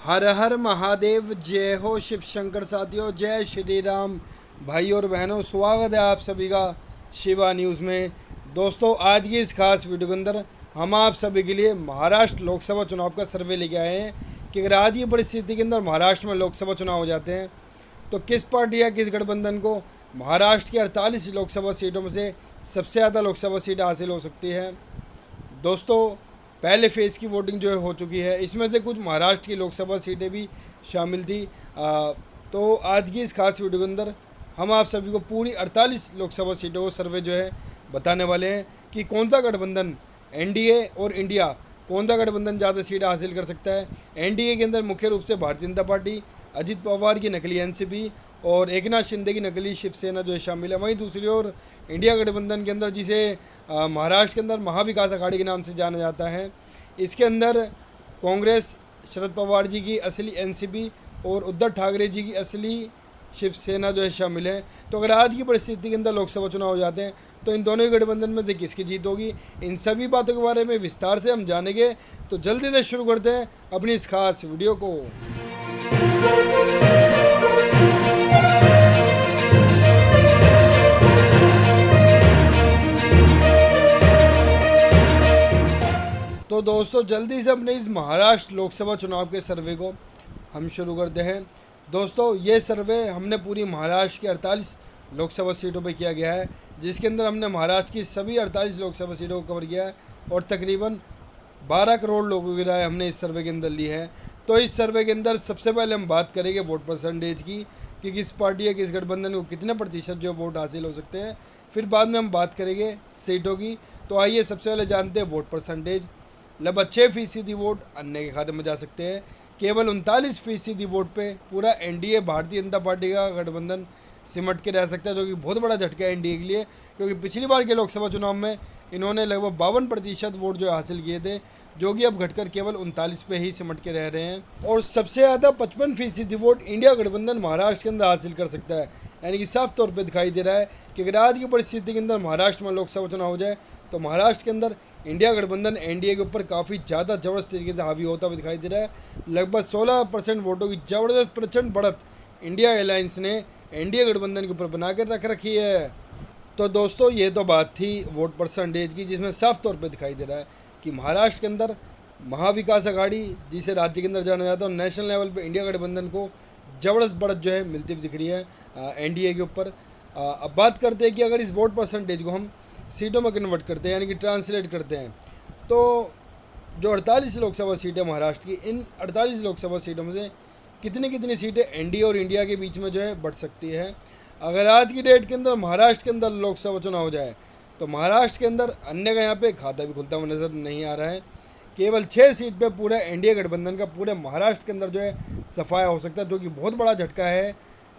हर हर महादेव, जय हो शिव शंकर। साथियों, जय श्री राम। भाई और बहनों, स्वागत है आप सभी का शिवा न्यूज़ में। दोस्तों, आज की इस खास वीडियो के अंदर हम आप सभी के लिए महाराष्ट्र लोकसभा चुनाव का सर्वे लेके आए हैं कि अगर आज की परिस्थिति के अंदर महाराष्ट्र में लोकसभा चुनाव हो जाते हैं तो किस पार्टी या किस गठबंधन को महाराष्ट्र की 48 लोकसभा सीटों में से सबसे ज़्यादा लोकसभा सीट हासिल हो सकती है। दोस्तों, पहले फेज़ की वोटिंग जो है हो चुकी है, इसमें से कुछ महाराष्ट्र की लोकसभा सीटें भी शामिल थी। तो आज की इस खास वीडियो के अंदर हम आप सभी को पूरी 48 लोकसभा सीटों को सर्वे जो है बताने वाले हैं कि कौन सा गठबंधन, एनडीए और इंडिया, कौन सा गठबंधन ज़्यादा सीट हासिल कर सकता है। एनडीए के अंदर मुख्य रूप से भारतीय जनता पार्टी, अजित पवार की नकली एनसीपी और एकनाथ शिंदे की नकली शिवसेना जो है शामिल है। वहीं दूसरी ओर इंडिया गठबंधन के अंदर, जिसे महाराष्ट्र के अंदर महाविकास अघाड़ी के नाम से जाना जाता है, इसके अंदर कांग्रेस, शरद पवार जी की असली एनसीपी और उद्धव ठाकरे जी की असली शिवसेना जो है शामिल है। तो अगर आज की परिस्थिति के अंदर लोकसभा चुनाव हो जाते हैं तो इन दोनों ही गठबंधन में से किसकी जीत होगी, इन सभी बातों के बारे में विस्तार से हम जानेंगे। तो जल्दी से शुरू करते हैं अपनी इस खास वीडियो को। तो दोस्तों, जल्दी से अपने इस महाराष्ट्र लोकसभा चुनाव के सर्वे को हम शुरू करते हैं। दोस्तों, ये सर्वे हमने पूरी महाराष्ट्र की 48 लोकसभा सीटों पे किया गया है, जिसके अंदर हमने महाराष्ट्र की सभी 48 लोकसभा सीटों को कवर किया है और तकरीबन 12 करोड़ लोगों की राय हमने इस सर्वे के अंदर ली है। तो इस सर्वे के अंदर सबसे पहले हम बात करेंगे वोट परसेंटेज की कि किस पार्टी या किस गठबंधन को कितने प्रतिशत जो वोट हासिल हो सकते हैं। फिर बाद में हम बात करेंगे सीटों की। तो आइए सबसे पहले जानते हैं वोट परसेंटेज। लगभग 6% वोट अन्य के खाते में जा सकते हैं। केवल 39% वोट पे पूरा एनडीए, भारतीय जनता पार्टी का गठबंधन सिमट के रह सकता है, जो कि बहुत बड़ा झटका है एनडीए के लिए, क्योंकि पिछली बार के लोकसभा चुनाव में इन्होंने लगभग 52% वोट जो हासिल किए थे, जो कि अब घटकर केवल 39 पे ही सिमट के रह रहे हैं। और सबसे ज़्यादा 55% वोट इंडिया गठबंधन महाराष्ट्र के अंदर हासिल कर सकता है। यानी कि साफ तौर पर दिखाई दे रहा है कि अगर आज की परिस्थिति के अंदर महाराष्ट्र में लोकसभा चुनाव हो जाए तो महाराष्ट्र के अंदर इंडिया गठबंधन एनडीए के ऊपर काफ़ी ज़्यादा ज़बरदस्त तरीके से हावी होता हुआ दिखाई दे रहा है। लगभग 16% वोटों की ज़बरदस्त प्रचंड बढ़त इंडिया अलायंस ने एनडीए गठबंधन के ऊपर बना कर रख रखी है। तो दोस्तों, ये तो बात थी वोट परसेंटेज की, जिसमें साफ तौर पे दिखाई दे रहा है कि महाराष्ट्र के अंदर महाविकास अघाड़ी, जिसे राज्य के अंदर जाना जाता है, और नेशनल लेवल पे इंडिया गठबंधन को ज़बरदस्त बढ़त जो है मिलती हुई दिख रही है एनडीए के ऊपर। अब बात करते हैं कि अगर इस वोट परसेंटेज को हम सीटों में कन्वर्ट करते हैं, यानी कि ट्रांसलेट करते हैं, तो जो 48 लोकसभा सीटें महाराष्ट्र की, इन 48 लोकसभा सीटों में से कितनी सीटें एनडीए और इंडिया के बीच में जो है बढ़ सकती है। अगर आज की डेट के अंदर महाराष्ट्र के अंदर लोकसभा चुनाव हो जाए तो महाराष्ट्र के अंदर अन्य का यहाँ पे खाता भी खुलता हुआ नज़र नहीं आ रहा है। केवल 6 सीट पे पूरा एनडीए गठबंधन का पूरे महाराष्ट्र के अंदर जो है सफाया हो सकता है, जो कि बहुत बड़ा झटका है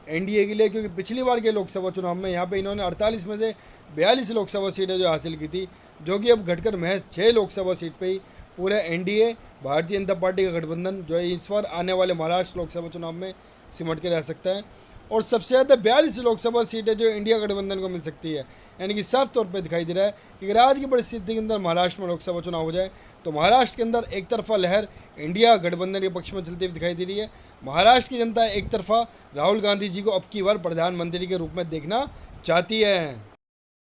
एनडीए के लिए, क्योंकि पिछली बार के लोकसभा चुनाव में यहाँ पे इन्होंने 48 में से 42 लोकसभा सीटें जो हासिल की थी, जो कि अब घटकर महज 6 लोकसभा सीट पे ही पूरा एनडीए, भारतीय जनता पार्टी का गठबंधन जो है इस बार आने वाले महाराष्ट्र लोकसभा चुनाव में सिमट के रह सकता है। और सबसे ज़्यादा 42 लोकसभा सीटें जो इंडिया गठबंधन को मिल सकती है। यानी कि साफ तौर पर दिखाई दे रहा है कि अगर आज की परिस्थिति के अंदर महाराष्ट्र में लोकसभा चुनाव हो जाए तो महाराष्ट्र के अंदर एक तरफा लहर इंडिया गठबंधन के पक्ष में चलती हुई दिखाई दे रही है। महाराष्ट्र की जनता एक तरफा राहुल गांधी जी को अब की बार प्रधानमंत्री के रूप में देखना चाहती है।